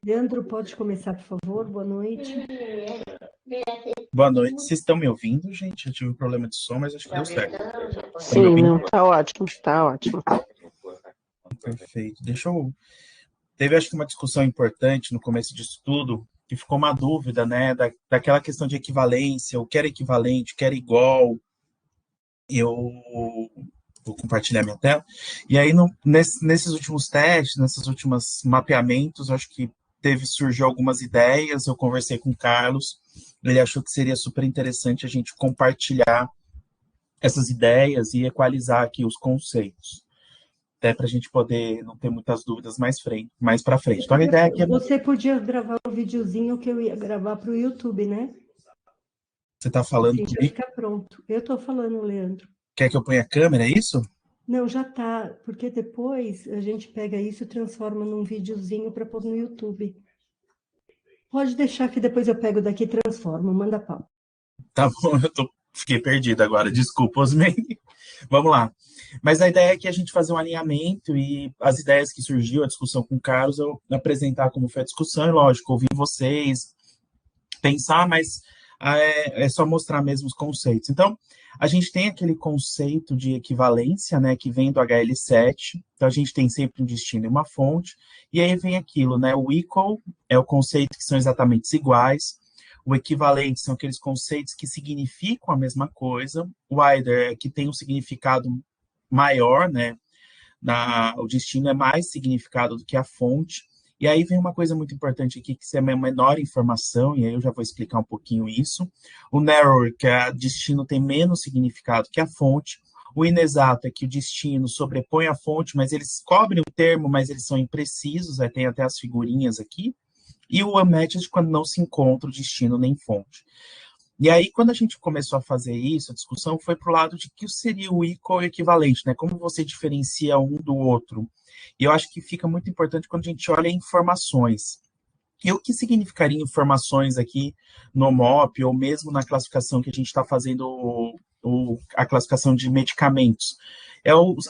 Leandro, pode começar, por favor? Boa noite. Boa noite. Vocês estão me ouvindo, gente? Eu tive um problema de som, mas acho que deu certo. Estão me Sim, ouvindo? não, tá ótimo, tá ótimo. Perfeito. Teve, acho que, uma discussão importante no começo disso tudo, que ficou uma dúvida, né, daquela questão de equivalência, o que era equivalente, o que era igual. Eu vou compartilhar minha tela. E aí, nesses últimos testes, nesses últimos mapeamentos, acho que surgiu algumas ideias, eu conversei com o Carlos, ele achou que seria super interessante a gente compartilhar essas ideias e equalizar aqui os conceitos, até para a gente poder não ter muitas dúvidas mais para frente. Então, a ideia aqui é... Você podia gravar um videozinho que eu ia gravar para o YouTube, né? Você está falando Assim, já comigo? fica pronto. Eu estou falando, Leandro. Quer que eu ponha a câmera, é isso? Não, já tá, porque depois a gente pega isso e transforma num videozinho para pôr no YouTube. Pode deixar que depois eu pego daqui e transformo, manda pau. Tá bom, fiquei perdido agora, desculpa, Osmei. Vamos lá. Mas a ideia é que a gente fazer um alinhamento e as ideias que surgiu, a discussão com o Carlos, eu apresentar como foi a discussão, e lógico, ouvir vocês, pensar, mas é só mostrar mesmo os conceitos. Então, a gente tem aquele conceito de equivalência, né, que vem do HL7, então a gente tem sempre um destino e uma fonte, e aí vem aquilo, né, o equal é o conceito que são exatamente iguais, o equivalente são aqueles conceitos que significam a mesma coisa, o either é que tem um significado maior, né, o destino é mais significado do que a fonte. E aí vem uma coisa muito importante aqui, que é a menor informação, e aí eu já vou explicar um pouquinho isso. O narrower, que é o destino tem menos significado que a fonte. O inexato é que o destino sobrepõe a fonte, mas eles cobrem o termo, mas eles são imprecisos, aí tem até as figurinhas aqui. E o unmatched, quando não se encontra o destino nem fonte. E aí, quando a gente começou a fazer isso, a discussão foi para o lado de que seria o equal e equivalente, né? Como você diferencia um do outro. E eu acho que fica muito importante quando a gente olha informações. E o que significaria informações aqui no MOP, ou mesmo na classificação que a gente está fazendo, a classificação de medicamentos?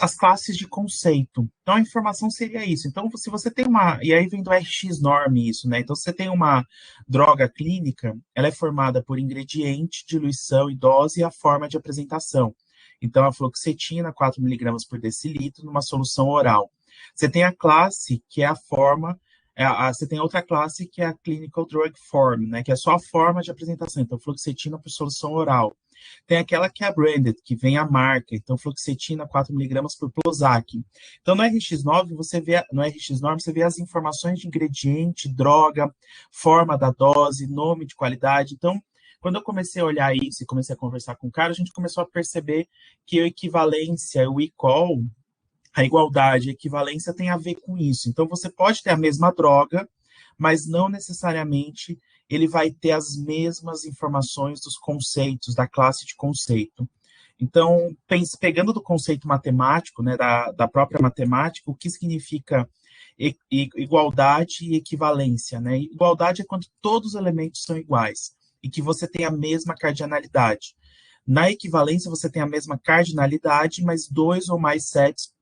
As classes de conceito. Então, a informação seria isso. Então, se você tem uma... E aí vem do RX norm isso, né? Então, se você tem uma droga clínica, ela é formada por ingrediente, diluição e dose e a forma de apresentação. Então, a fluoxetina, 4 miligramas por decilitro, numa solução oral. Você tem a classe, que é a forma... Você tem outra classe que é a Clinical Drug Form, né, que é só a forma de apresentação, então fluoxetina por solução oral. Tem aquela que é a branded, que vem a marca, então fluoxetina 4 miligramas por Prozac. Então no RX9 você vê as informações de ingrediente, droga, forma da dose, nome de qualidade. Então, quando eu comecei a olhar isso e comecei a conversar com o cara, a gente começou a perceber que a equivalência, o equal, a igualdade, a equivalência tem a ver com isso. Então, você pode ter a mesma droga, mas não necessariamente ele vai ter as mesmas informações dos conceitos, da classe de conceito. Então, pegando do conceito matemático, né, da própria matemática, o que significa igualdade e equivalência, né? Igualdade é quando todos os elementos são iguais e que você tem a mesma cardinalidade. Na equivalência, você tem a mesma cardinalidade, mas 2 ou mais sets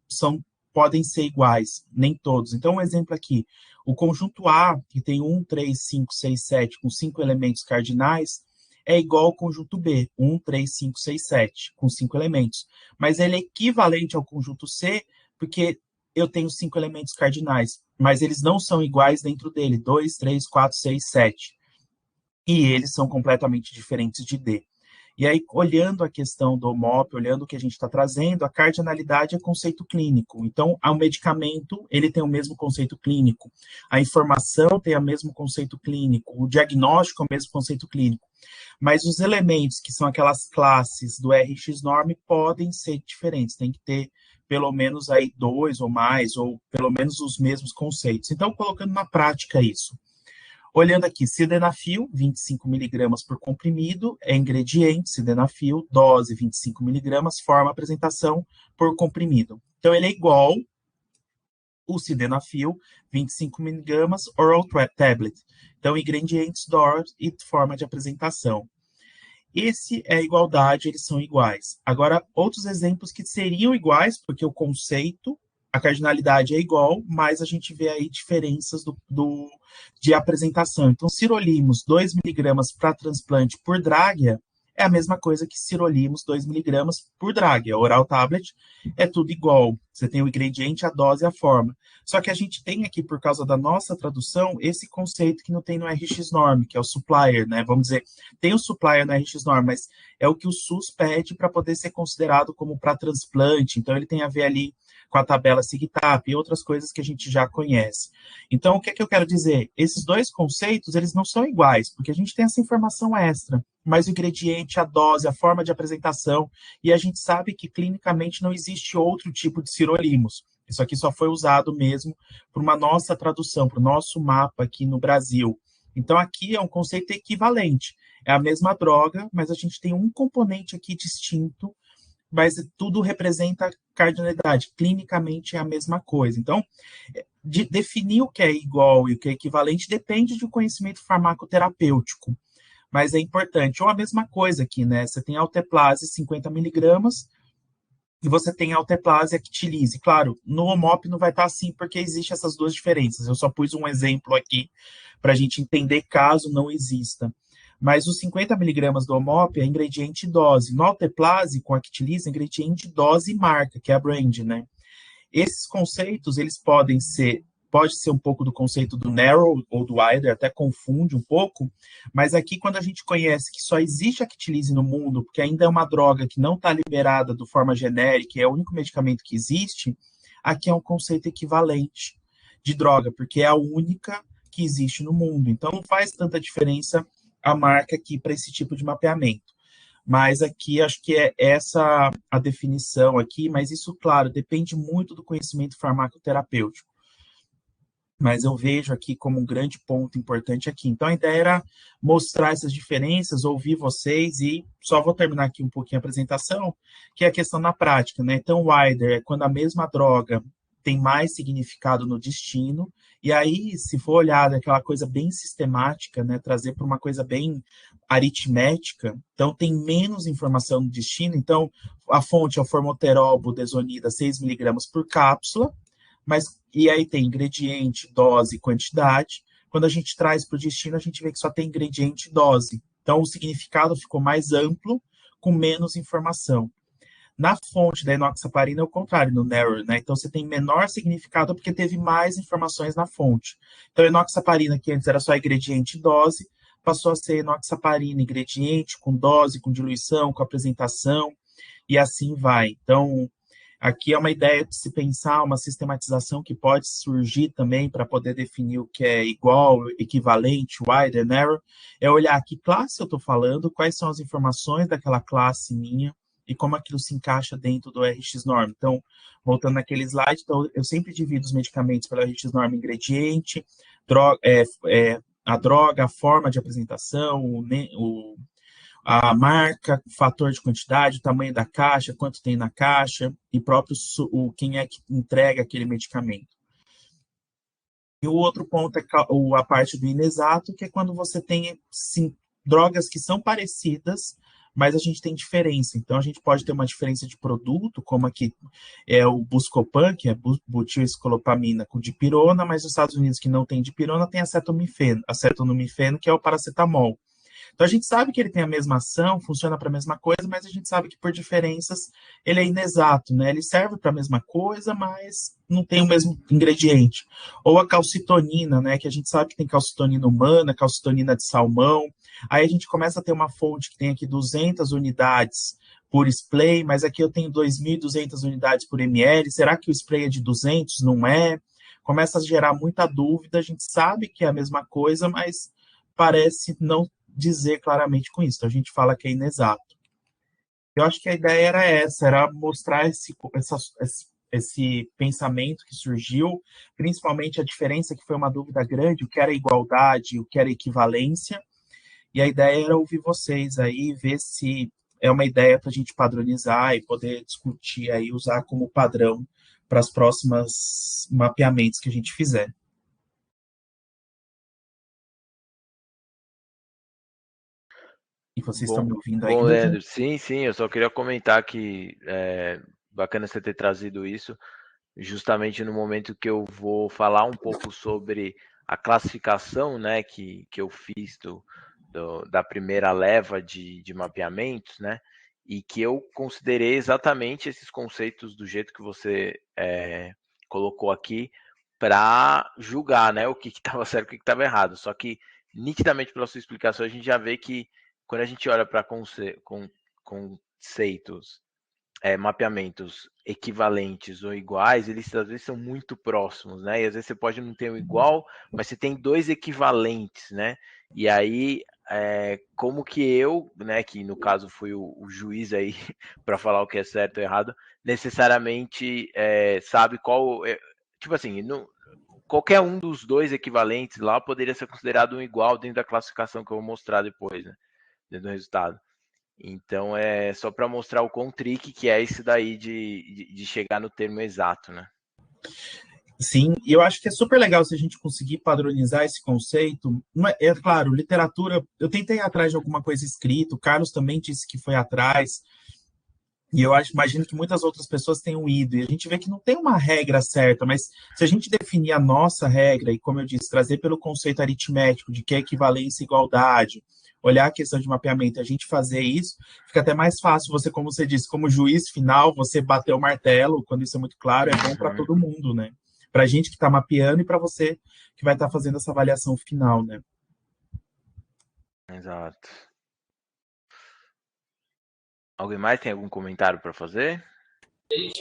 podem ser iguais, nem todos. Então, um exemplo aqui, o conjunto A, que tem 1, 3, 5, 6, 7, com 5 elementos cardinais, é igual ao conjunto B, 1, 3, 5, 6, 7, com 5 elementos. Mas ele é equivalente ao conjunto C, porque eu tenho 5 elementos cardinais, mas eles não são iguais dentro dele, 2, 3, 4, 6, 7. E eles são completamente diferentes de D. E aí, olhando a questão do MOP, olhando o que a gente está trazendo, a cardinalidade é conceito clínico. Então, o medicamento, ele tem o mesmo conceito clínico. A informação tem o mesmo conceito clínico. O diagnóstico é o mesmo conceito clínico. Mas os elementos, que são aquelas classes do RX-norm, podem ser diferentes. Tem que ter pelo menos aí 2 ou mais, ou pelo menos os mesmos conceitos. Então, colocando na prática isso. Olhando aqui, sildenafil, 25 miligramas por comprimido, é ingrediente, sildenafil, dose 25 miligramas, forma apresentação por comprimido. Então, ele é igual o sildenafil, 25 miligramas, oral tablet. Então, ingredientes, dose e forma de apresentação. Esse é a igualdade, eles são iguais. Agora, outros exemplos que seriam iguais, porque o conceito a cardinalidade é igual, mas a gente vê aí diferenças de apresentação. Então, sirolimus 2 miligramas para transplante por Dragia é a mesma coisa que sirolimus 2 miligramas por Dragia. Oral tablet é tudo igual. Você tem o ingrediente, a dose e a forma. Só que a gente tem aqui, por causa da nossa tradução, esse conceito que não tem no RX-Norm, que é o supplier, né? Vamos dizer, tem o supplier no RX-Norm, mas é o que o SUS pede para poder ser considerado como para transplante. Então, ele tem a ver ali com a tabela SIGTAP e outras coisas que a gente já conhece. Então, o que é que eu quero dizer? Esses dois conceitos, eles não são iguais, porque a gente tem essa informação extra, mas o ingrediente, a dose, a forma de apresentação, e a gente sabe que clinicamente não existe outro tipo de sirolimus. Isso aqui só foi usado mesmo para uma nossa tradução, para o nosso mapa aqui no Brasil. Então, aqui é um conceito equivalente. É a mesma droga, mas a gente tem um componente aqui distinto, mas tudo representa cardinalidade. Clinicamente é a mesma coisa. Então, definir o que é igual e o que é equivalente depende do conhecimento farmacoterapêutico, mas é importante. Ou a mesma coisa aqui, né? Você tem alteplase 50 miligramas e você tem alteplase actilise. Claro, no HOMOP não vai estar assim, porque existem essas duas diferenças. Eu só pus um exemplo aqui para a gente entender caso não exista. Mas os 50 miligramas do HOMOP é ingrediente e dose. No alteplase, com actilise, é ingrediente, dose e marca, que é a brand, né? Esses conceitos, eles pode ser um pouco do conceito do narrow ou do wider, até confunde um pouco, mas aqui quando a gente conhece que só existe actilise no mundo, porque ainda é uma droga que não está liberada de forma genérica, é o único medicamento que existe, aqui é um conceito equivalente de droga, porque é a única que existe no mundo. Então não faz tanta diferença a marca aqui para esse tipo de mapeamento. Mas aqui acho que é essa a definição aqui, mas isso, claro, depende muito do conhecimento farmacoterapêutico. Mas eu vejo aqui como um grande ponto importante aqui. Então, a ideia era mostrar essas diferenças, ouvir vocês e só vou terminar aqui um pouquinho a apresentação, que é a questão na prática, né? Então, wider é quando a mesma droga tem mais significado no destino, e aí, se for olhar aquela coisa bem sistemática, né, trazer para uma coisa bem aritmética, então tem menos informação no destino, então a fonte é o formoterol, budesonida, 6 miligramas por cápsula, mas e aí tem ingrediente, dose, quantidade. Quando a gente traz para o destino, a gente vê que só tem ingrediente e dose. Então, o significado ficou mais amplo, com menos informação. Na fonte da enoxaparina é o contrário, no narrow, né? Então, você tem menor significado porque teve mais informações na fonte. Então, a enoxaparina, que antes era só ingrediente e dose, passou a ser enoxaparina, ingrediente, com dose, com diluição, com apresentação, e assim vai. Então, aqui é uma ideia de se pensar, uma sistematização que pode surgir também para poder definir o que é igual, equivalente, wider, narrow, é olhar que classe eu estou falando, quais são as informações daquela classe minha e como aquilo se encaixa dentro do RX-Norm. Então, voltando naquele slide, então, eu sempre divido os medicamentos pelo RX-Norm ingrediente, a droga, a forma de apresentação, a marca, o fator de quantidade, o tamanho da caixa, quanto tem na caixa e próprio quem é que entrega aquele medicamento. E o outro ponto é a parte do inexato, que é quando você tem sim, drogas que são parecidas, mas a gente tem diferença. Então, a gente pode ter uma diferença de produto, como aqui é o Buscopan, que é butilescolopamina com dipirona, mas nos Estados Unidos que não tem dipirona, tem acetaminofeno, que é o paracetamol. Então, a gente sabe que ele tem a mesma ação, funciona para a mesma coisa, mas a gente sabe que por diferenças ele é inexato, né? Ele serve para a mesma coisa, mas não tem o mesmo ingrediente. Ou a calcitonina, né? Que a gente sabe que tem calcitonina humana, calcitonina de salmão. Aí a gente começa a ter uma fonte que tem aqui 200 unidades por spray, mas aqui eu tenho 2.200 unidades por ml. Será que o spray é de 200? Não é? Começa a gerar muita dúvida. A gente sabe que é a mesma coisa, mas parece não dizer claramente com isso. Então, a gente fala que é inexato. Eu acho que a ideia era essa, era mostrar esse pensamento que surgiu, principalmente a diferença que foi uma dúvida grande, o que era igualdade, o que era equivalência, e a ideia era ouvir vocês aí, ver se é uma ideia para a gente padronizar e poder discutir aí, usar como padrão para as próximas mapeamentos que a gente fizer. E vocês estão me ouvindo Bom, ainda? Leandro, sim, eu só queria comentar que bacana você ter trazido isso, justamente no momento que eu vou falar um pouco sobre a classificação, né, que eu fiz da primeira leva de mapeamentos, né, e que eu considerei exatamente esses conceitos do jeito que você colocou aqui para julgar, né, o que estava certo e o que estava errado. Só que, nitidamente, pela sua explicação, a gente já vê que quando a gente olha para conceitos, mapeamentos equivalentes ou iguais, eles às vezes são muito próximos, né? E às vezes você pode não ter um igual, mas você tem dois equivalentes, né? E aí, como que eu, né, que no caso fui o juiz aí para falar o que é certo ou errado, necessariamente sabe qual, tipo assim, qualquer um dos dois equivalentes lá poderia ser considerado um igual dentro da classificação que eu vou mostrar depois, né? Dentro do resultado. Então é só para mostrar o quão tricky que é esse daí de chegar no termo exato, né? Sim, e eu acho que é super legal se a gente conseguir padronizar esse conceito. É claro, literatura, eu tentei ir atrás de alguma coisa escrita, o Carlos também disse que foi atrás, e eu imagino que muitas outras pessoas tenham ido, e a gente vê que não tem uma regra certa, mas se a gente definir a nossa regra, e como eu disse, trazer pelo conceito aritmético de que é equivalência e igualdade, olhar a questão de mapeamento, a gente fazer isso, fica até mais fácil você, como você disse, como juiz final, você bater o martelo, quando isso é muito claro, é bom para todo mundo, né? Para a gente que está mapeando e para você que vai estar fazendo essa avaliação final, né? Exato. Alguém mais tem algum comentário para fazer?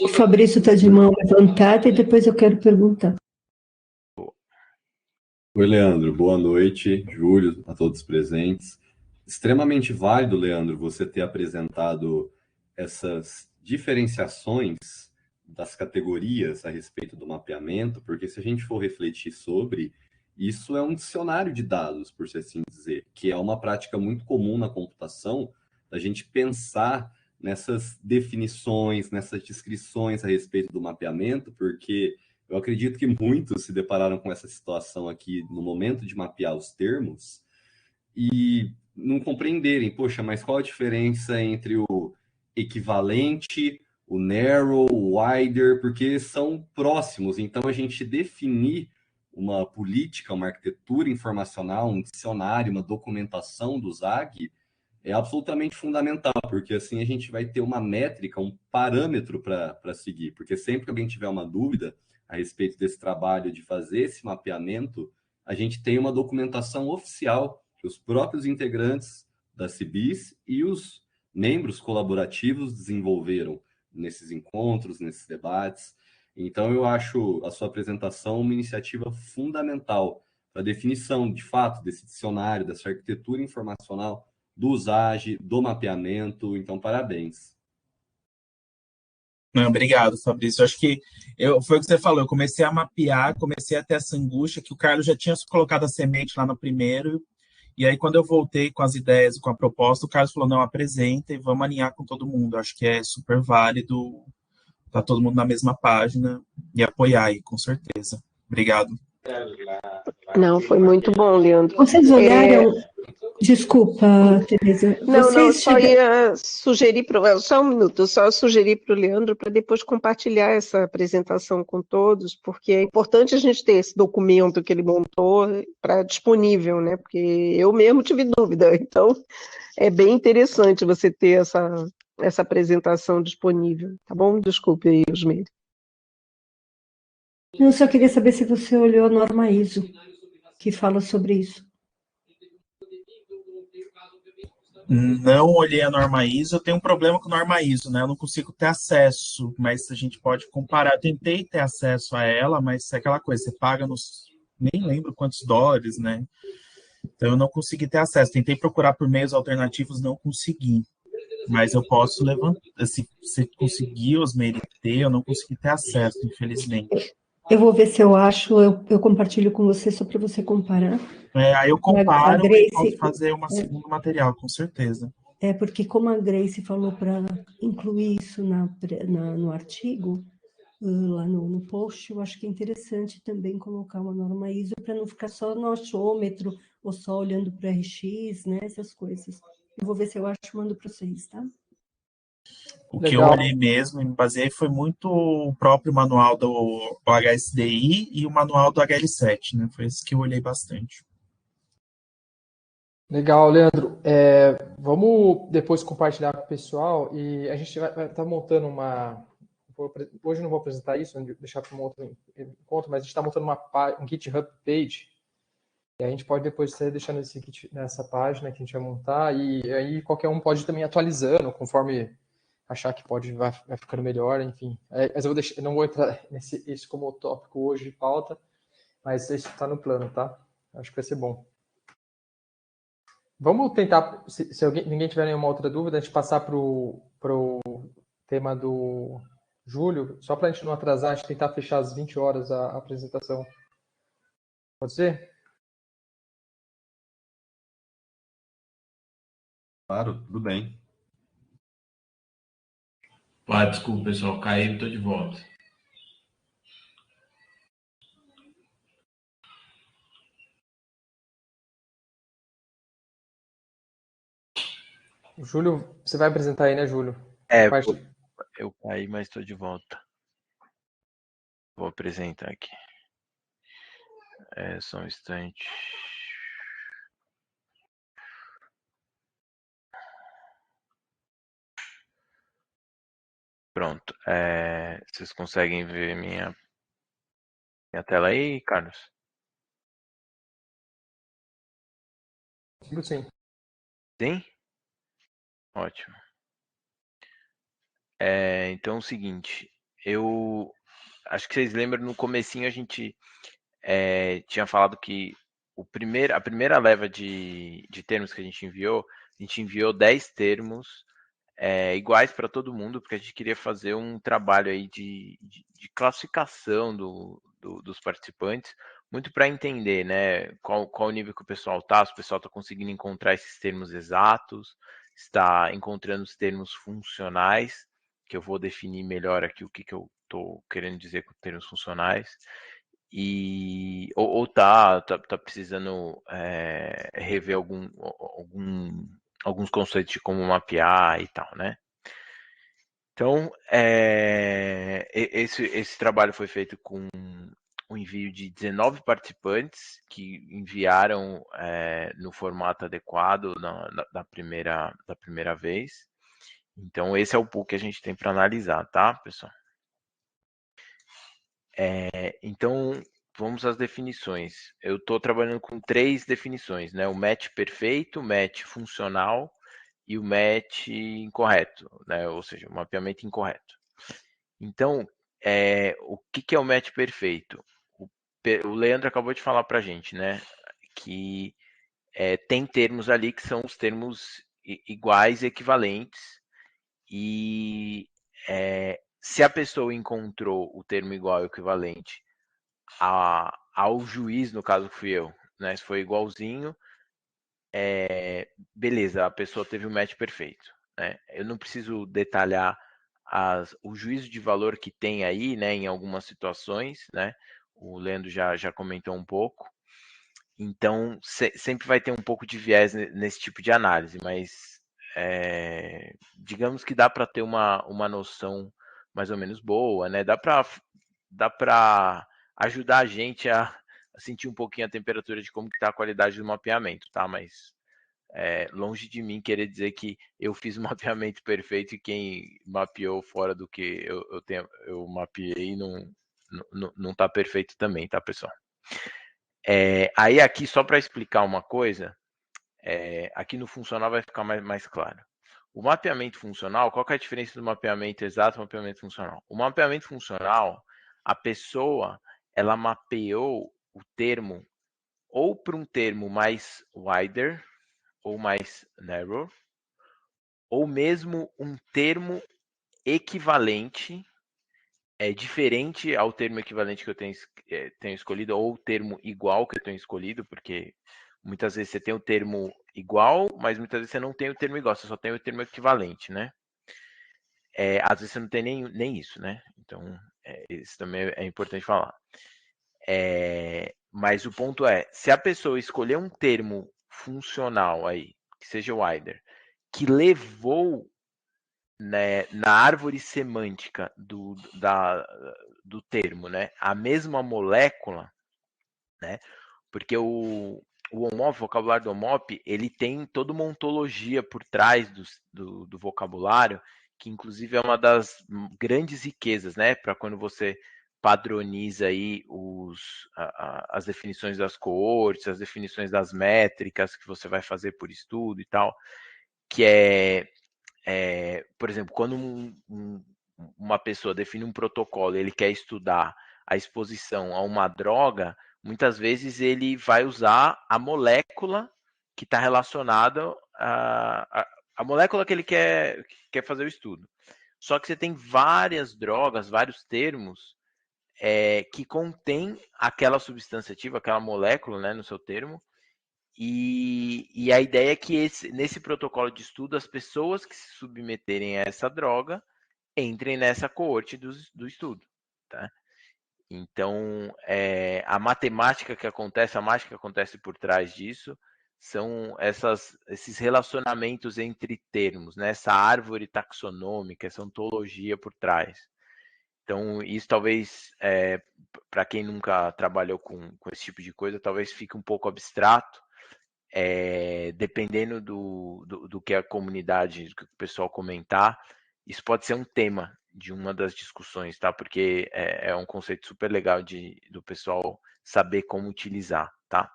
O Fabrício está de mão levantada e depois eu quero perguntar. Oi, Leandro. Boa noite, Júlio, a todos presentes. Extremamente válido, Leandro, você ter apresentado essas diferenciações das categorias a respeito do mapeamento, porque se a gente for refletir sobre, isso é um dicionário de dados, por assim dizer, que é uma prática muito comum na computação, da gente pensar nessas definições, nessas descrições a respeito do mapeamento, porque eu acredito que muitos se depararam com essa situação aqui no momento de mapear os termos e não compreenderem, poxa, mas qual a diferença entre o equivalente, o narrow, o wider, porque são próximos. Então, a gente definir uma política, uma arquitetura informacional, um dicionário, uma documentação do ZAG é absolutamente fundamental, porque assim a gente vai ter uma métrica, um parâmetro para seguir, porque sempre que alguém tiver uma dúvida a respeito desse trabalho de fazer esse mapeamento, a gente tem uma documentação oficial que os próprios integrantes da CIBIS e os membros colaborativos desenvolveram nesses encontros, nesses debates. Então, eu acho a sua apresentação uma iniciativa fundamental para a definição, de fato, desse dicionário, dessa arquitetura informacional do USAGE, do mapeamento. Então, parabéns. Não, obrigado, Fabrício. Acho que foi o que você falou. Eu comecei a mapear, comecei a ter essa angústia que o Carlos já tinha colocado a semente lá no primeiro. E aí, quando eu voltei com as ideias e com a proposta, o Carlos falou: não, apresenta e vamos alinhar com todo mundo. Acho que é super válido estar todo mundo na mesma página e apoiar aí, com certeza. Obrigado. Não, foi muito bom, Leandro. Vocês olharam... Desculpa, Tereza. Não, só ia sugerir só um minuto, só sugerir para o Leandro para depois compartilhar essa apresentação com todos, porque é importante a gente ter esse documento que ele montou para disponível, né? Porque eu mesmo tive dúvida, então é bem interessante você ter essa apresentação disponível, tá bom? Desculpe aí, Osmeire. Eu só queria saber se você olhou a norma ISO, que fala sobre isso. Não olhei a norma ISO, eu tenho um problema com a norma ISO, né? Eu não consigo ter acesso, mas a gente pode comparar. Eu tentei ter acesso a ela, mas é aquela coisa, você paga nos... nem lembro quantos dólares, né? Então eu não consegui ter acesso. Tentei procurar por meios alternativos, não consegui. Mas eu posso levantar. Se você conseguir, Osmeire, ter, eu não consegui ter acesso, infelizmente. Eu vou ver se eu acho, eu compartilho com você só para você comparar. Aí eu comparo Grace, e posso fazer uma segundo material, com certeza. Porque como a Grace falou para incluir isso no artigo, lá no post, eu acho que é interessante também colocar uma norma ISO para não ficar só no achômetro ou só olhando para o RX, né, essas coisas. Eu vou ver se eu acho e mando para vocês, tá? O que eu Legal. olhei mesmo e me baseei foi muito o próprio manual do HSDI e o manual do HL7, né? Foi esse que eu olhei bastante. Legal, Leandro. Vamos depois compartilhar com o pessoal e a gente vai estar montando uma. Hoje eu não vou apresentar isso, vou deixar para um outro encontro, mas a gente está montando um GitHub page e a gente pode depois estar deixando nessa página que a gente vai montar e aí qualquer um pode também ir atualizando conforme achar que vai ficando melhor, enfim. Mas eu não vou entrar isso como tópico hoje de pauta, mas isso está no plano, tá? Acho que vai ser bom. Vamos tentar, se ninguém tiver nenhuma outra dúvida, a gente passar para o tema do Júlio, só para a gente não atrasar, a gente tentar fechar às 20 horas a apresentação. Pode ser? Claro, tudo bem. Desculpa, pessoal, caí, estou de volta. Júlio, você vai apresentar aí, né, Júlio? Eu caí, mas estou de volta. Vou apresentar aqui. Só um instante. Pronto. Vocês conseguem ver minha tela aí, Carlos? Sim. Sim? Ótimo. Então é o seguinte, eu acho que vocês lembram, no comecinho a gente tinha falado que a primeira leva de termos que a gente enviou 10 termos iguais para todo mundo, porque a gente queria fazer um trabalho aí de classificação dos participantes, muito para entender, né, qual o nível que o pessoal tá, se o pessoal está conseguindo encontrar esses termos exatos, está encontrando os termos funcionais, que eu vou definir melhor aqui o que eu estou querendo dizer com termos funcionais, ou tá precisando rever alguns conceitos de como mapear e tal, né? Então, esse trabalho foi feito com o envio de 19 participantes que enviaram no formato adequado da primeira vez. Então, esse é o pool que a gente tem para analisar, tá, pessoal? Então, vamos às definições. Eu estou trabalhando com 3 definições, né? O match perfeito, o match funcional e o match incorreto, né? Ou seja, o mapeamento incorreto. Então, o que é o match perfeito? O Leandro acabou de falar para a gente, né? Que tem termos ali que são os termos iguais, equivalentes, e se a pessoa encontrou o termo igual e equivalente ao juiz, no caso que fui eu, né? Se foi igualzinho, beleza, a pessoa teve o match perfeito, né? Eu não preciso detalhar o juízo de valor que tem aí, né, em algumas situações, né? O Leandro já comentou um pouco. Então, sempre vai ter um pouco de viés nesse tipo de análise, mas digamos que dá para ter uma noção mais ou menos boa, né? Dá para ajudar a gente a sentir um pouquinho a temperatura de como está a qualidade do mapeamento, tá? Mas longe de mim querer dizer que eu fiz o mapeamento perfeito e quem mapeou fora do que eu mapeei não está perfeito também, tá, pessoal? Aí aqui, só para explicar uma coisa, aqui no funcional vai ficar mais claro. O mapeamento funcional, qual que é a diferença do mapeamento exato e do mapeamento funcional? O mapeamento funcional, a pessoa, ela mapeou o termo ou para um termo mais wider ou mais narrow, ou mesmo um termo equivalente, diferente ao termo equivalente que eu tenho escolhido, ou o termo igual que eu tenho escolhido, porque muitas vezes você tem o termo igual, mas muitas vezes você não tem o termo igual, você só tem o termo equivalente, né? Às vezes você não tem nem isso, né? Então, isso também é importante falar. Mas o ponto é, se a pessoa escolher um termo funcional aí, que seja wider, que levou né, na árvore semântica do termo, né, a mesma molécula, né, porque o OMOP, o vocabulário do OMOP, ele tem toda uma ontologia por trás do vocabulário, que inclusive é uma das grandes riquezas, né, para quando você padroniza aí as definições das coortes, as definições das métricas que você vai fazer por estudo e tal, que por exemplo, quando uma pessoa define um protocolo e ele quer estudar a exposição a uma droga, muitas vezes ele vai usar a molécula que está relacionada a molécula que ele quer fazer o estudo. Só que você tem várias drogas, vários termos que contém aquela substância ativa, aquela molécula, né, no seu termo, e a ideia é que nesse protocolo de estudo, as pessoas que se submeterem a essa droga entrem nessa coorte do estudo. Tá? Então, a matemática que acontece, a mágica que acontece por trás disso, são esses relacionamentos entre termos, né? Essa árvore taxonômica, essa ontologia por trás. Então, isso talvez, para quem nunca trabalhou com esse tipo de coisa, talvez fique um pouco abstrato, dependendo do que a comunidade, do que o pessoal comentar, isso pode ser um tema de uma das discussões, tá? Porque é um conceito super legal do pessoal saber como utilizar, tá?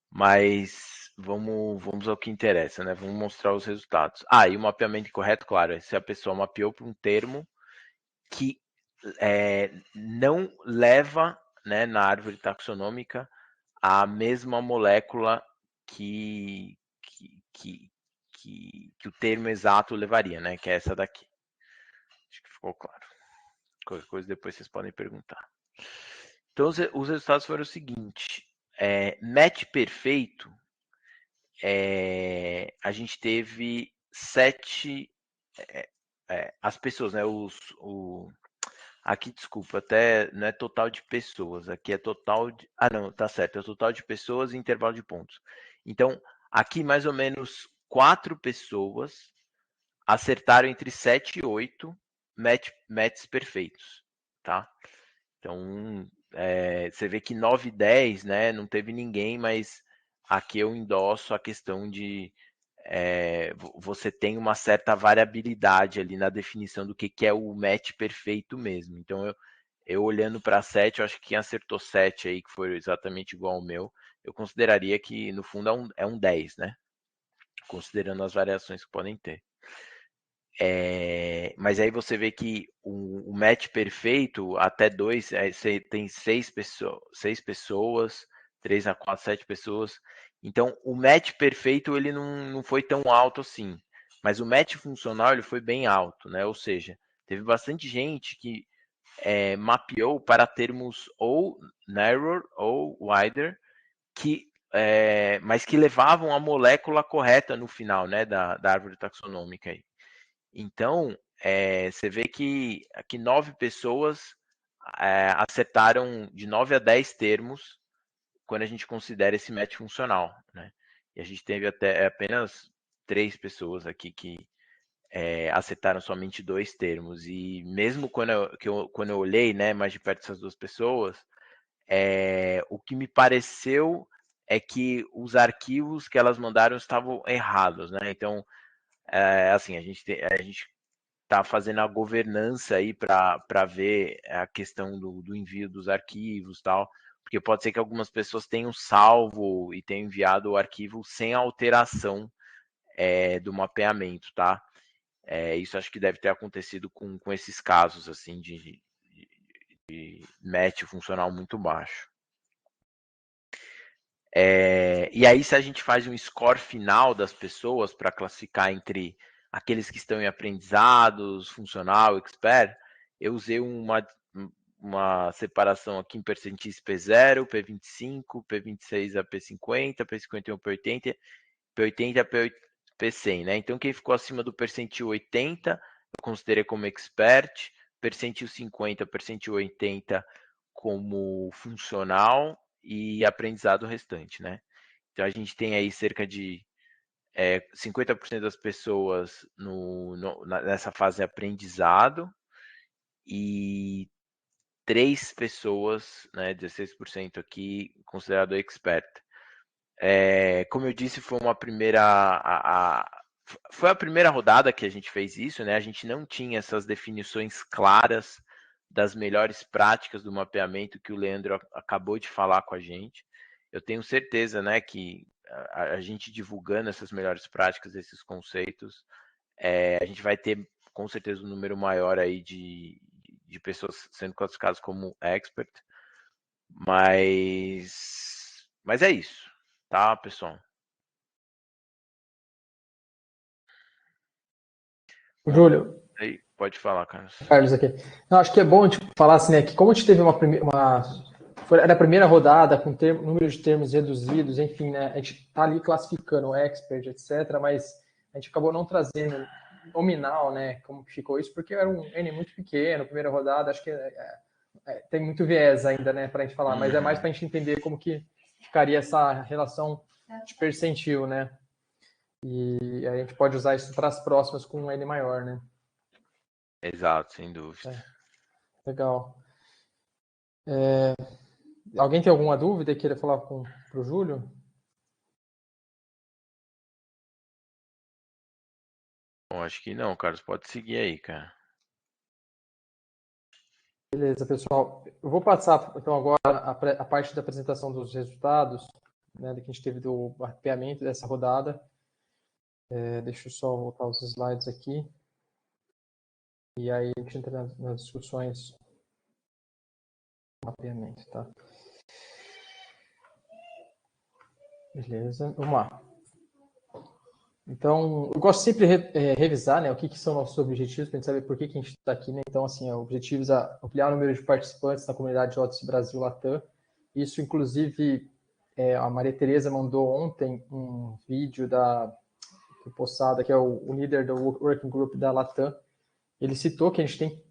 Mas vamos ao que interessa, né? Vamos mostrar os resultados. E o mapeamento correto, claro, é se a pessoa mapeou para um termo que não leva, né, na árvore taxonômica a mesma molécula que o termo exato levaria, né? Que é essa daqui. Acho que ficou claro. Qualquer coisa depois vocês podem perguntar. Então, os resultados foram o seguinte. Match perfeito, a gente teve 7... as pessoas, né? Aqui, desculpa, até não é total de pessoas, aqui é total de... não, tá certo, é total de pessoas e intervalo de pontos. Então, aqui mais ou menos 4 pessoas acertaram entre 7 e 8 matches perfeitos, tá? Então, você vê que 9 e 10, né, não teve ninguém, mas aqui eu endosso a questão de você tem uma certa variabilidade ali na definição do que é o match perfeito mesmo. Então, eu olhando para 7, eu acho que quem acertou 7 aí, que foi exatamente igual ao meu, eu consideraria que, no fundo, é um 10, né? Considerando as variações que podem ter. Mas aí você vê que o match perfeito, até 2, você tem 6 pessoas, 3 a 4, 7 pessoas. Então, o match perfeito ele não foi tão alto assim, mas o match funcional ele foi bem alto, né? Ou seja, teve bastante gente que mapeou para termos ou narrow ou wider, mas que levavam a molécula correta no final, né, da árvore taxonômica aí. Então, você vê que 9 pessoas acertaram de 9 a 10 termos quando a gente considera esse match funcional, né? E a gente teve apenas 3 pessoas aqui que acertaram somente 2 termos. E mesmo quando eu olhei, né, mais de perto essas 2 pessoas, o que me pareceu é que os arquivos que elas mandaram estavam errados, né? Então, assim, a gente está fazendo a governança aí para ver a questão do envio dos arquivos e tal, porque pode ser que algumas pessoas tenham salvo e tenham enviado o arquivo sem alteração do mapeamento, tá? Isso acho que deve ter acontecido com esses casos assim de match funcional muito baixo. E aí, se a gente faz um score final das pessoas para classificar entre aqueles que estão em aprendizados, funcional, expert, eu usei uma separação aqui em percentis P0, P25, P26 a P50, P51 a P80, P80 a P100, né? Então, quem ficou acima do percentil 80, eu considerei como expert, percentil 50, percentil 80 como funcional e aprendizado restante, né? Então, a gente tem aí cerca de 50% das pessoas nessa fase de aprendizado e 3 pessoas, né, 16% aqui, considerado expert. Como eu disse, foi uma foi a primeira rodada que a gente fez isso, né? A gente não tinha essas definições claras das melhores práticas do mapeamento que o Leandro acabou de falar com a gente. Eu tenho certeza, né, que a gente divulgando essas melhores práticas, esses conceitos, a gente vai ter com certeza um número maior aí de pessoas sendo classificadas como expert, mas é isso, tá, pessoal? Júlio, Aí, pode falar, Carlos. Carlos aqui. Não, acho que é bom a gente falar assim, né, que como a gente teve era a primeira rodada com número de termos reduzidos, enfim, né, a gente está ali classificando o expert, etc., mas a gente acabou não trazendo nominal, né, como que ficou isso, porque era um N muito pequeno, primeira rodada, acho que tem muito viés ainda, né, para a gente falar, mas é mais para a gente entender como que ficaria essa relação de percentil, né, e a gente pode usar isso para as próximas com um N maior, né. Exato, sem dúvida. Legal. Alguém tem alguma dúvida e queira falar para o Júlio? Bom, acho que não, Carlos. Pode seguir aí, cara. Beleza, pessoal. Eu vou passar, então, agora a parte da apresentação dos resultados, né, que a gente teve do mapeamento dessa rodada. Deixa eu só voltar os slides aqui. E aí a gente entra nas discussões do mapeamento, tá? Beleza, vamos lá. Então, eu gosto sempre de revisar, né, o que são nossos objetivos, para a gente saber por que a gente está aqui, né? Então, assim, o objetivo é ampliar o número de participantes na comunidade Odyssey Brasil Latam. Isso, inclusive, a Maria Tereza mandou ontem um vídeo foi postado, que é o líder do Working Group da Latam. Ele citou que a gente tem,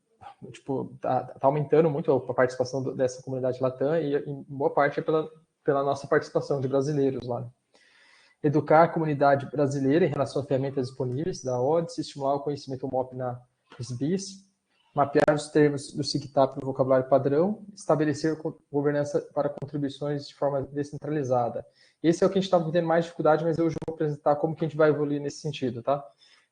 tipo, tá aumentando muito a participação dessa comunidade Latam e em boa parte é pela nossa participação de brasileiros lá, né? Educar a comunidade brasileira em relação às ferramentas disponíveis da Odyssey, estimular o conhecimento MOP na SBIS, mapear os termos do SIGTAP no vocabulário padrão, estabelecer governança para contribuições de forma descentralizada. Esse é o que a gente estava tendo mais dificuldade, mas hoje eu vou apresentar como que a gente vai evoluir nesse sentido, tá?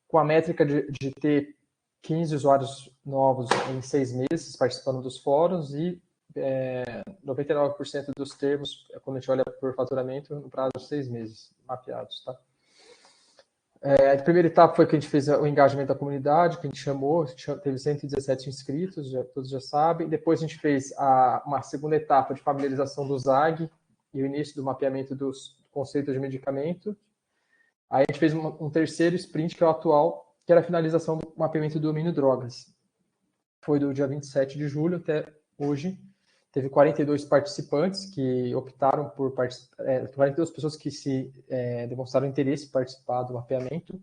Com a métrica de ter 15 usuários novos em 6 meses participando dos fóruns e 99% dos termos, quando a gente olha por faturamento, no prazo de 6 meses mapeados, tá? A primeira etapa foi que a gente fez o engajamento da comunidade, que a gente chamou, teve 117 inscritos, todos já sabem. Depois a gente fez uma segunda etapa de familiarização do ZAG e o início do mapeamento dos conceitos de medicamento. Aí a gente fez um terceiro sprint, que é o atual, que era a finalização do mapeamento do domínio drogas. Foi do dia 27 de julho até hoje. Teve 42 participantes que optaram por 42 pessoas que demonstraram interesse em participar do mapeamento.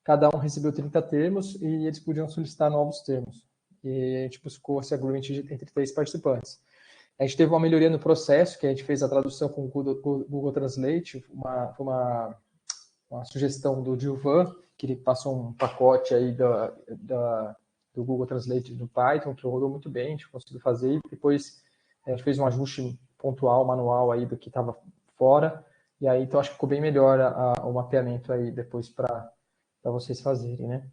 Cada um recebeu 30 termos e eles podiam solicitar novos termos. E a gente buscou esse agreement entre 3 participantes. A gente teve uma melhoria no processo, que a gente fez a tradução com o Google Translate, uma sugestão do Gilvan, que ele passou um pacote aí do Google Translate do Python, que rodou muito bem, a gente conseguiu fazer, e depois a gente fez um ajuste pontual, manual aí do que estava fora, e aí então acho que ficou bem melhor o mapeamento aí depois para vocês fazerem, né?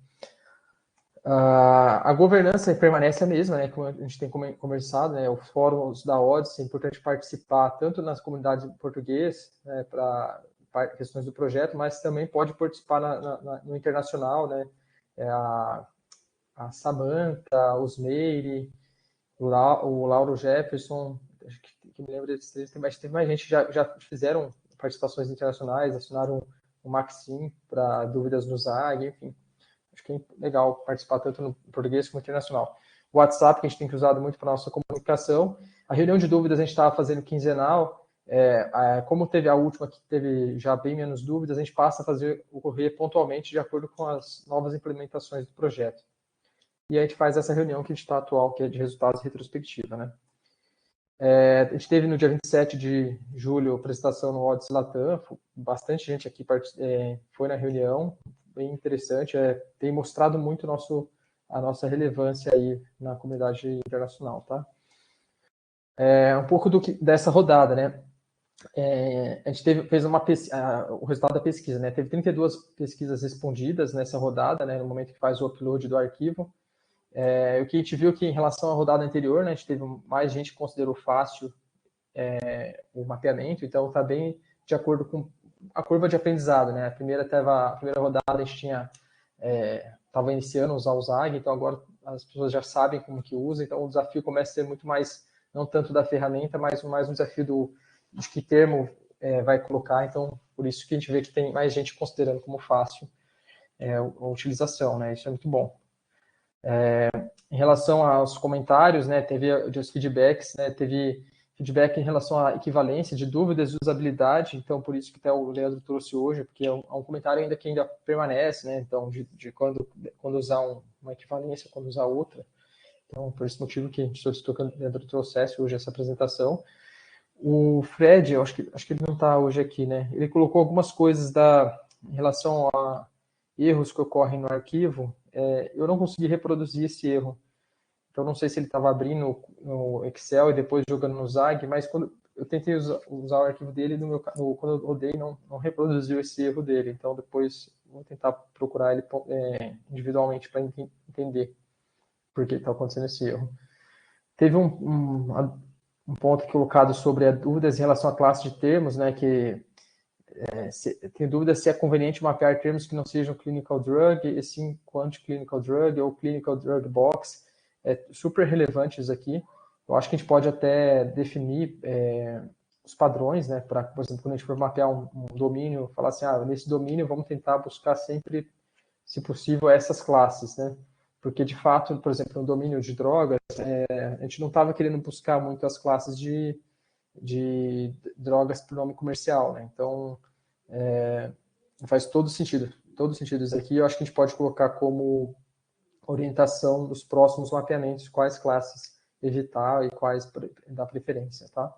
A governança permanece a mesma, né? Como a gente tem conversado, né? Os fóruns da Odyssey, é importante participar tanto nas comunidades em português, né, para questões do projeto, mas também pode participar no internacional, né? A Samantha, os Meire, o Lauro Jefferson, acho que me lembro desses três, teve mais gente que já fizeram participações internacionais, assinaram o Maxim para dúvidas no ZAG, enfim. Acho que é legal participar tanto no português como no internacional. O WhatsApp, que a gente tem usado muito para a nossa comunicação. A reunião de dúvidas a gente estava fazendo quinzenal. Como teve a última, que teve já bem menos dúvidas, a gente passa a ocorrer pontualmente de acordo com as novas implementações do projeto. E a gente faz essa reunião que a gente está atual, que é de resultados retrospectiva, né? A gente teve no dia 27 de julho a apresentação no Odyssey Latam, bastante gente aqui foi na reunião, bem interessante, tem mostrado muito a nossa relevância aí na comunidade internacional, tá? Um pouco dessa rodada, né? A gente fez o resultado da pesquisa, né? Teve 32 pesquisas respondidas nessa rodada, né? No momento que faz o upload do arquivo. O que a gente viu que em relação à rodada anterior, né? A gente teve mais gente que considerou fácil o mapeamento, então está bem de acordo com a curva de aprendizado, né? A primeira rodada a gente estava iniciando a usar o Zag, então agora as pessoas já sabem como que usa, então o desafio começa a ser muito mais, não tanto da ferramenta, mas mais um desafio de que termo vai colocar, então por isso que a gente vê que tem mais gente considerando como fácil a utilização, né? Isso é muito bom. Em relação aos comentários, né, teve os feedbacks, né, teve feedback em relação à equivalência de dúvidas de usabilidade, então por isso que até o Leandro trouxe hoje, porque é um comentário ainda que ainda permanece, né, então de quando usar uma equivalência, quando usar outra. Então, por esse motivo que a gente solicitou que o Leandro trouxesse hoje essa apresentação. O Fred, eu acho que ele não está hoje aqui, né, ele colocou algumas coisas em relação a erros que ocorrem no arquivo. Eu não consegui reproduzir esse erro. Então, não sei se ele estava abrindo no Excel e depois jogando no Zag, mas quando eu tentei usar o arquivo dele, quando eu rodei, não reproduziu esse erro dele. Então, depois vou tentar procurar ele individualmente para entender por que está acontecendo esse erro. Teve um ponto colocado sobre dúvidas em relação à classe de termos, né, que tem dúvida se é conveniente mapear termos que não sejam clinical drug, e sim quanti-clinical drug ou clinical drug box. Super relevante isso aqui. Eu acho que a gente pode até definir os padrões, né? Por exemplo, quando a gente for mapear um domínio, falar assim, nesse domínio vamos tentar buscar sempre, se possível, essas classes, né? Porque, de fato, por exemplo, no domínio de drogas, a gente não estava querendo buscar muito as classes de drogas por nome comercial, né? Então, faz todo sentido isso aqui. Eu acho que a gente pode colocar como orientação dos próximos mapeamentos, quais classes evitar e quais dar preferência, tá?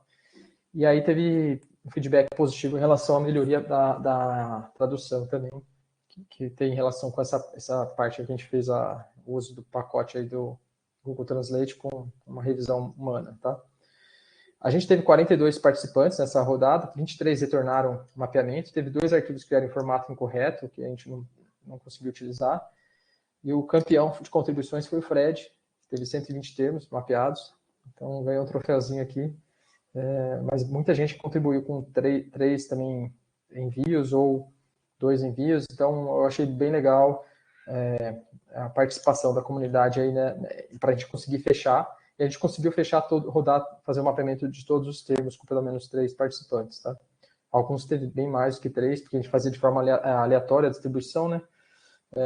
E aí teve um feedback positivo em relação à melhoria da tradução também, que tem relação com essa parte que a gente fez o uso do pacote aí do Google Translate com uma revisão humana, tá? A gente teve 42 participantes nessa rodada, 23 retornaram mapeamento, teve 2 arquivos que eram em formato incorreto, que a gente não conseguiu utilizar, e o campeão de contribuições foi o Fred, teve 120 termos mapeados, então ganhou um troféuzinho aqui, mas muita gente contribuiu com 3 também envios ou 2 envios, então eu achei bem legal a participação da comunidade aí, né, para a gente conseguir fechar. E a gente conseguiu fechar fazer o mapeamento de todos os termos com pelo menos 3 participantes, tá? Alguns teve bem mais do que 3, porque a gente fazia de forma aleatória a distribuição, né?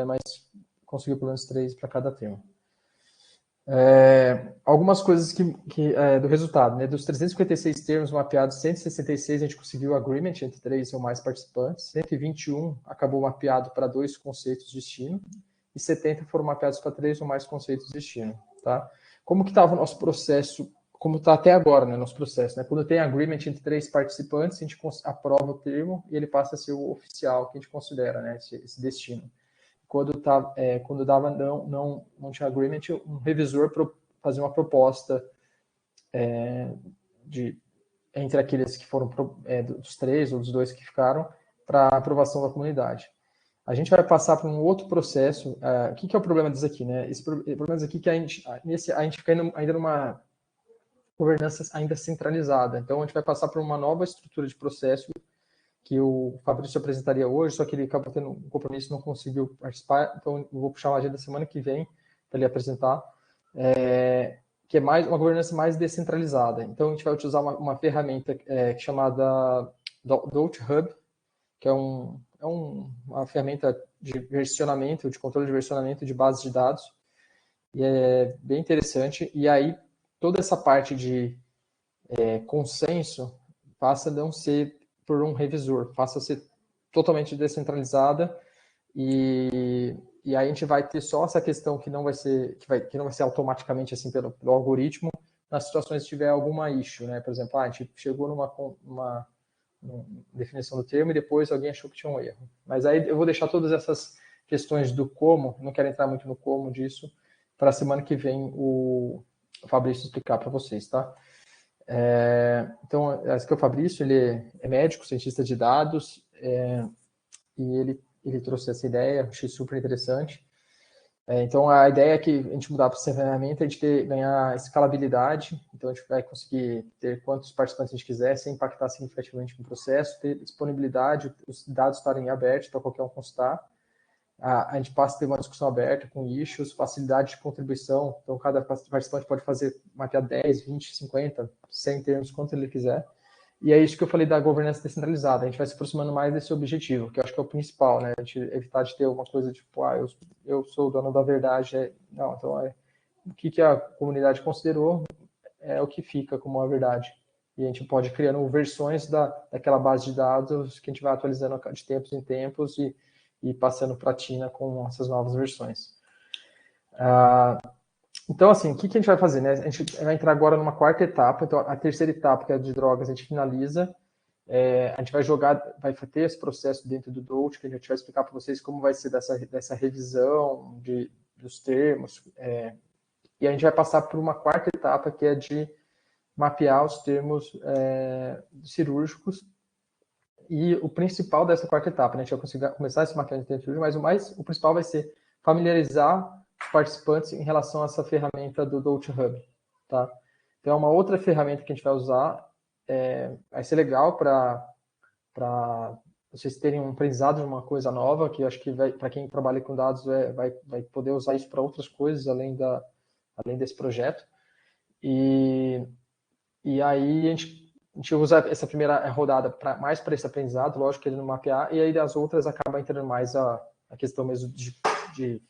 Mas conseguiu pelo menos 3 para cada termo. Algumas coisas do resultado, né? Dos 356 termos mapeados, 166 a gente conseguiu agreement entre 3 ou mais participantes, 121 acabou mapeado para 2 conceitos de destino, e 70 foram mapeados para 3 ou mais conceitos de destino, tá? Como que estava o nosso processo, como está até agora, né, nosso processo, né? Quando tem agreement entre 3 participantes, a gente aprova o termo e ele passa a ser o oficial que a gente considera, né, esse destino. Quando dava não tinha agreement, um revisor fazia uma proposta entre aqueles que foram dos 3 ou dos 2 que ficaram para aprovação da comunidade. A gente vai passar por um outro processo. O que é o problema disso aqui, né? Esse problema disso aqui é que a gente fica ainda numa governança ainda centralizada. Então, a gente vai passar por uma nova estrutura de processo que o Fabrício apresentaria hoje, só que ele acabou tendo um compromisso e não conseguiu participar. Então, eu vou puxar uma agenda semana que vem para ele apresentar, que é uma governança mais descentralizada. Então, a gente vai utilizar uma ferramenta chamada Dot Hub, que é uma ferramenta de versionamento, de controle de versionamento de bases de dados, e é bem interessante. E aí, toda essa parte de consenso passa a não ser por um revisor, passa a ser totalmente descentralizada, e aí a gente vai ter só essa questão que não vai ser automaticamente assim pelo algoritmo, nas situações que tiver alguma issue, né? Por exemplo, a gente chegou numa definição do termo e depois alguém achou que tinha um erro. Mas aí eu vou deixar todas essas questões do como, não quero entrar muito no como disso, para a semana que vem o Fabrício explicar para vocês, tá? Então, esse aqui é o Fabrício, ele é médico, cientista de dados, e ele trouxe essa ideia, achei super interessante. Então, a ideia é que a gente mudar para essa ferramenta, a gente ganhar escalabilidade, então a gente vai conseguir ter quantos participantes a gente quiser, sem impactar significativamente no processo, ter disponibilidade, os dados estarem abertos para qualquer um consultar. A gente passa a ter uma discussão aberta com issues, facilidade de contribuição, então cada participante pode mapear 10, 20, 50, 100 termos, quanto ele quiser. E é isso que eu falei da governança descentralizada, a gente vai se aproximando mais desse objetivo, que eu acho que é o principal, né? A gente evitar de ter uma coisa tipo, eu sou o dono da verdade. Não, então o que a comunidade considerou é o que fica como a verdade. E a gente pode ir criando versões daquela base de dados que a gente vai atualizando de tempos em tempos e passando para a Tina com essas novas versões. Então, assim, o que a gente vai fazer, né? A gente vai entrar agora numa quarta etapa. Então, a terceira etapa, que é a de drogas, a gente finaliza. A gente vai ter esse processo dentro do Dolt, que a gente vai explicar para vocês como vai ser dessa revisão dos termos. E a gente vai passar por uma quarta etapa, que é de mapear os termos cirúrgicos. E o principal dessa quarta etapa, né? A gente vai conseguir começar esse mapeamento de cirúrgico, mas o principal vai ser familiarizar os participantes em relação a essa ferramenta do Dolt Hub, tá? Então, é uma outra ferramenta que a gente vai usar, vai ser legal para vocês terem um aprendizado de uma coisa nova, que eu acho que para quem trabalha com dados vai poder usar isso para outras coisas, além desse projeto. E aí a gente usa essa primeira rodada mais para esse aprendizado, lógico que ele não mapear, e aí das outras acaba entrando mais a questão mesmo de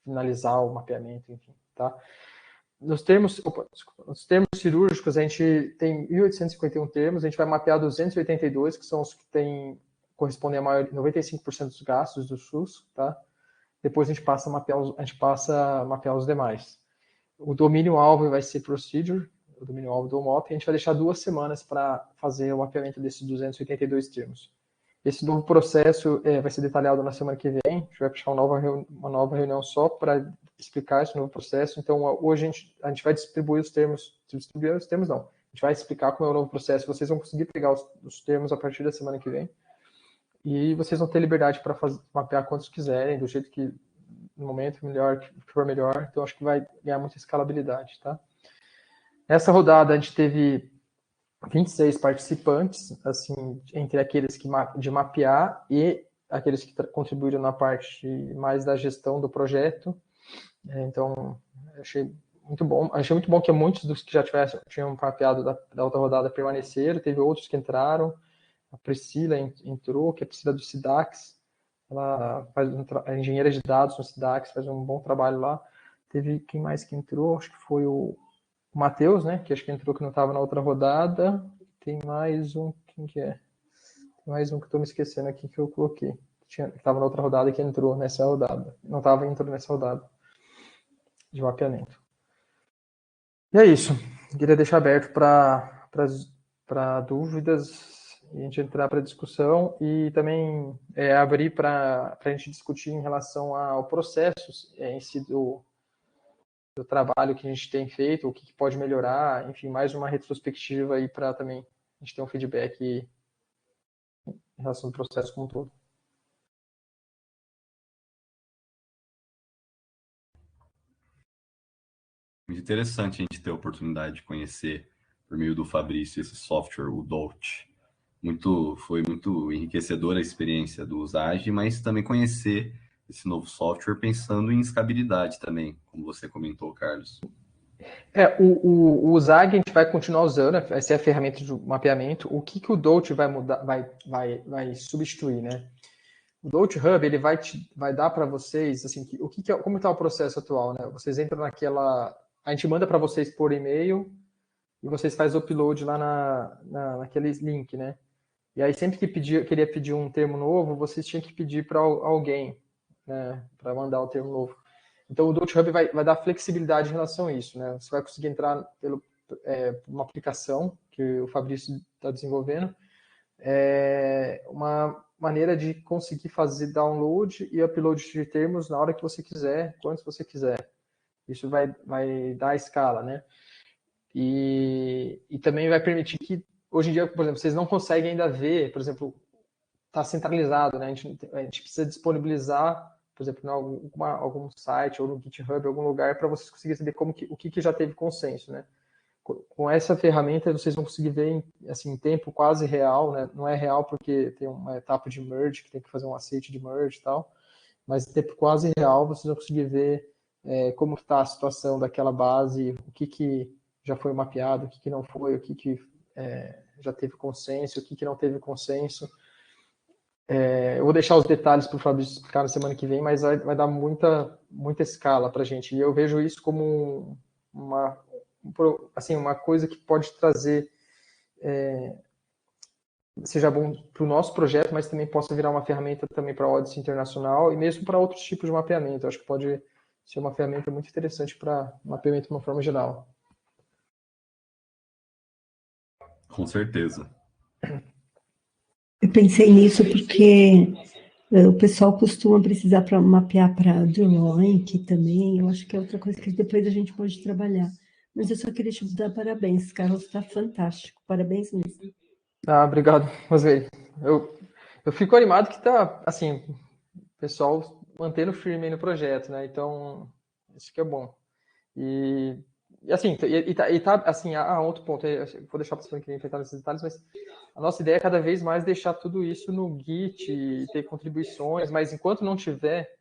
finalizar o mapeamento, enfim, tá? Nos termos cirúrgicos, a gente tem 1.851 termos, a gente vai mapear 282, que são os que correspondem a 95% dos gastos do SUS, tá? Depois a gente passa a mapear os demais. O domínio-alvo vai ser procedure, o domínio-alvo do OMOP, e a gente vai deixar 2 semanas para fazer o mapeamento desses 282 termos. Esse novo processo vai ser detalhado na semana que vem, a gente vai fechar uma nova reunião só para explicar esse novo processo. Então, hoje a gente vai distribuir os termos, não, a gente vai explicar como é o novo processo, vocês vão conseguir pegar os termos a partir da semana que vem, e vocês vão ter liberdade para mapear quantos quiserem, do jeito que, no momento, que for melhor, então acho que vai ganhar muita escalabilidade, tá? Nessa rodada, a gente teve 26 participantes, assim, entre aqueles de mapear e aqueles que contribuíram na parte mais da gestão do projeto. Então, achei muito bom. Achei muito bom que muitos dos que já tinham mapeado da outra rodada permaneceram, teve outros que entraram. A Priscila entrou, que é a Priscila do SIDAX, ela é engenheira de dados no SIDAX, faz um bom trabalho lá. Teve quem mais que entrou? Acho que foi o Matheus, né? Que acho que entrou, que não estava na outra rodada. Tem mais um, quem que é? Tem mais um que estou me esquecendo aqui que eu coloquei. Que estava na outra rodada e que entrou nessa rodada. Não estava entrando nessa rodada de mapeamento. E é isso. Queria deixar aberto para dúvidas e a gente entrar para discussão e também abrir para a gente discutir em relação ao processo em si do trabalho que a gente tem feito, o que pode melhorar, enfim, mais uma retrospectiva aí para também a gente ter um feedback em relação ao processo como um todo. Muito interessante a gente ter a oportunidade de conhecer, por meio do Fabrício, esse software, o Dolt. Foi muito enriquecedora a experiência do Usage, mas também conhecer esse novo software pensando em escalabilidade também, como você comentou, Carlos. O ZAG a gente vai continuar usando, vai ser a ferramenta de mapeamento. O que o Dolt vai mudar, vai substituir, né? O Dolt Hub, ele vai dar para vocês, assim, como está o processo atual, né? Vocês entram a gente manda para vocês por e-mail e vocês fazem o upload lá naquele link, né? E aí sempre que queria pedir um termo novo, vocês tinham que pedir para alguém, né? Para mandar o termo novo. Então, o Dolt Hub vai dar flexibilidade em relação a isso, né? Você vai conseguir entrar uma aplicação que o Fabrício está desenvolvendo, uma maneira de conseguir fazer download e upload de termos na hora que você quiser, quando você quiser. Isso vai dar a escala, né? E também vai permitir que, hoje em dia, por exemplo, vocês não conseguem ainda ver, por exemplo, está centralizado, né? A gente precisa disponibilizar, por exemplo, em algum site ou no GitHub, algum lugar, para vocês conseguirem saber o que já teve consenso, né? Com essa ferramenta, vocês vão conseguir ver assim, em tempo quase real, né? Não é real porque tem uma etapa de merge, que tem que fazer um aceite de merge e tal, mas em tempo quase real, vocês vão conseguir ver como está a situação daquela base, o que já foi mapeado, o que não foi, o que já teve consenso, o que não teve consenso. Eu vou deixar os detalhes para o Fabrício explicar na semana que vem, mas vai dar muita escala para a gente. E eu vejo isso como uma coisa que pode trazer, seja bom para o nosso projeto, mas também possa virar uma ferramenta também para a Odyssey Internacional e mesmo para outros tipos de mapeamento. Eu acho que pode ser uma ferramenta muito interessante para mapeamento de uma forma geral. Com certeza. Eu pensei nisso porque o pessoal costuma precisar para mapear para drawing também. Eu acho que é outra coisa que depois a gente pode trabalhar. Mas eu só queria te dar parabéns, Carlos, está fantástico. Parabéns mesmo. Obrigado, Roseli. Eu fico animado que tá, assim, o pessoal mantendo firme aí no projeto, né? Então, isso que é bom. E assim, tá, assim, outro ponto, eu vou deixar para você que enfrentar nesses detalhes, mas a nossa ideia é cada vez mais deixar tudo isso no Git e ter contribuições, mas enquanto não tiver,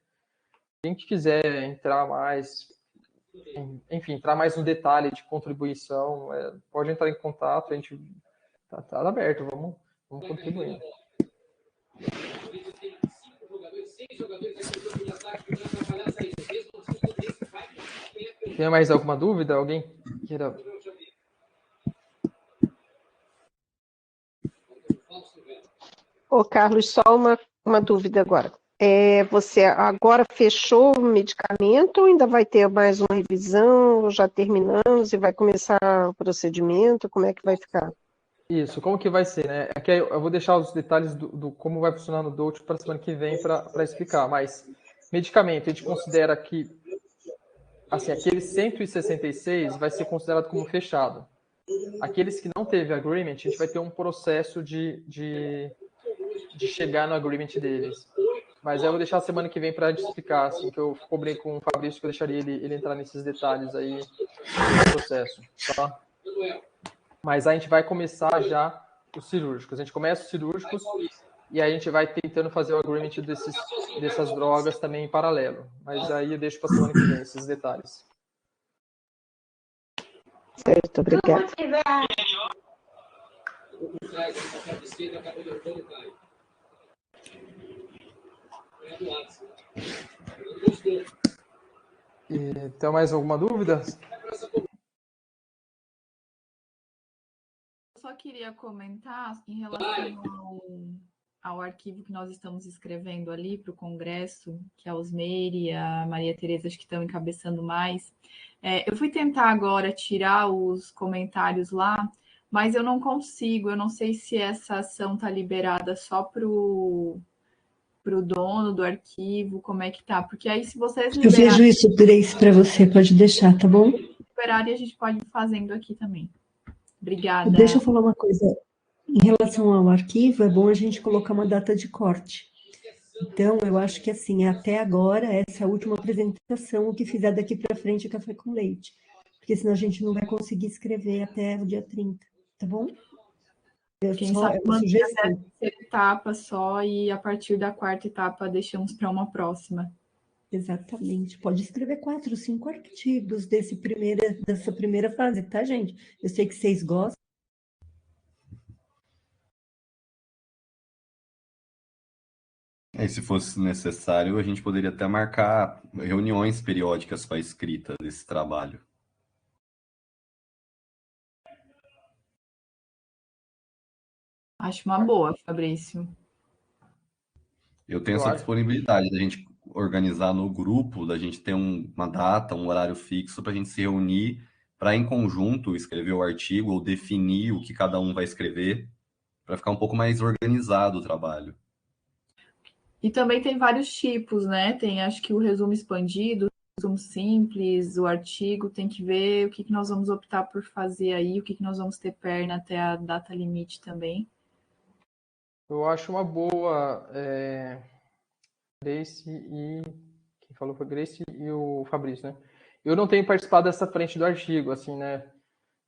quem que quiser entrar mais, enfim, entrar mais no detalhe de contribuição, pode entrar em contato, a gente tá aberto, vamos contribuindo. Tem mais alguma dúvida? Alguém queira? Ô, Carlos, só uma dúvida agora. Você agora fechou o medicamento ou ainda vai ter mais uma revisão? Ou já terminamos e vai começar o procedimento? Como é que vai ficar? Isso, como que vai ser, né? Aqui eu vou deixar os detalhes do como vai funcionar no Dote para a semana que vem para explicar, mas medicamento, a gente considera que assim, aqueles 166 vai ser considerado como fechado. Aqueles que não teve agreement, a gente vai ter um processo de chegar no agreement deles. Mas eu vou deixar a semana que vem para explicar, assim, que eu cobrei com o Fabrício, que eu deixaria ele entrar nesses detalhes aí do processo, tá? Mas a gente vai começar já os cirúrgicos. A gente começa os cirúrgicos e aí a gente vai tentando fazer o agreement dessas drogas também em paralelo. Mas aí eu deixo para a semana que vem esses detalhes. Certo, obrigada. Tem mais alguma dúvida? Eu só queria comentar em relação ao arquivo que nós estamos escrevendo ali para o Congresso, que a Osmeire e a Maria Tereza acho que estão encabeçando mais. Eu fui tentar agora tirar os comentários lá, mas eu não consigo. Eu não sei se essa ação está liberada só para o dono do arquivo, como é que tá? Porque aí se vocês liberarem... Eu vejo isso, Grace, para você, pode deixar, tá bom? Liberarem, a gente pode ir fazendo aqui também. Obrigada. Deixa eu falar uma coisa. Em relação ao arquivo, é bom a gente colocar uma data de corte. Então, eu acho que, assim, até agora, essa é a última apresentação, o que fizer daqui para frente é café com leite. Porque senão a gente não vai conseguir escrever até o dia 30, tá bom? Quem sabe uma terceira etapa só e a partir da quarta etapa deixamos para uma próxima. Exatamente. Pode escrever 4, 5 artigos dessa primeira fase, tá, gente? Eu sei que vocês gostam. E se fosse necessário, a gente poderia até marcar reuniões periódicas para a escrita desse trabalho. Acho uma boa, Fabrício. Eu tenho essa disponibilidade da gente organizar no grupo, da gente ter uma data, um horário fixo para a gente se reunir para em conjunto escrever o artigo ou definir o que cada um vai escrever, para ficar um pouco mais organizado o trabalho. E também tem vários tipos, né? Tem, acho que o resumo expandido, o resumo simples, o artigo, tem que ver o que nós vamos optar por fazer aí, o que nós vamos ter perna até a data limite também. Eu acho uma boa, Grace e... Quem falou foi Grace e o Fabrício, né? Eu não tenho participado dessa frente do artigo, assim, né?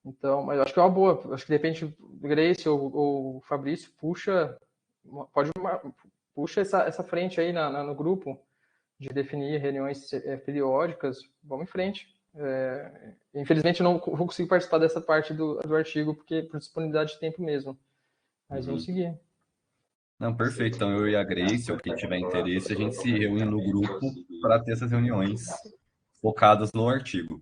Então, mas eu acho que é uma boa. Acho que de repente Grace ou Fabrício puxa essa frente aí no grupo de definir reuniões periódicas. Vamos em frente. Infelizmente, eu não vou conseguir participar dessa parte do artigo, porque por disponibilidade de tempo mesmo. Mas vamos seguir. Não, perfeito. Então, eu e a Grace, ou quem tiver interesse, a gente se reúne no grupo para ter essas reuniões focadas no artigo.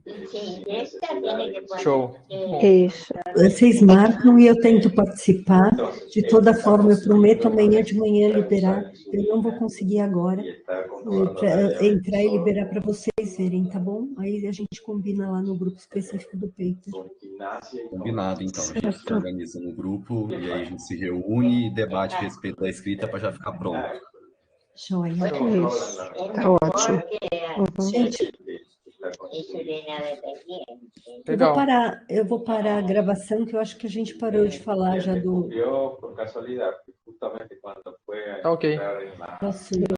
Show. Isso. Vocês marcam e eu tento participar. De toda forma, eu prometo amanhã de manhã liberar. Eu não vou conseguir agora para entrar e liberar para vocês verem, tá bom? Aí a gente combina lá no grupo específico do paper. Combinado, então. A gente se organiza no grupo e aí a gente se reúne e debate a respeito da escrita para já ficar pronto. Joia. Isso. Tá ótimo. Gente, Legal. eu vou parar a gravação, que eu acho que a gente parou de falar já do... Tá ok. Posso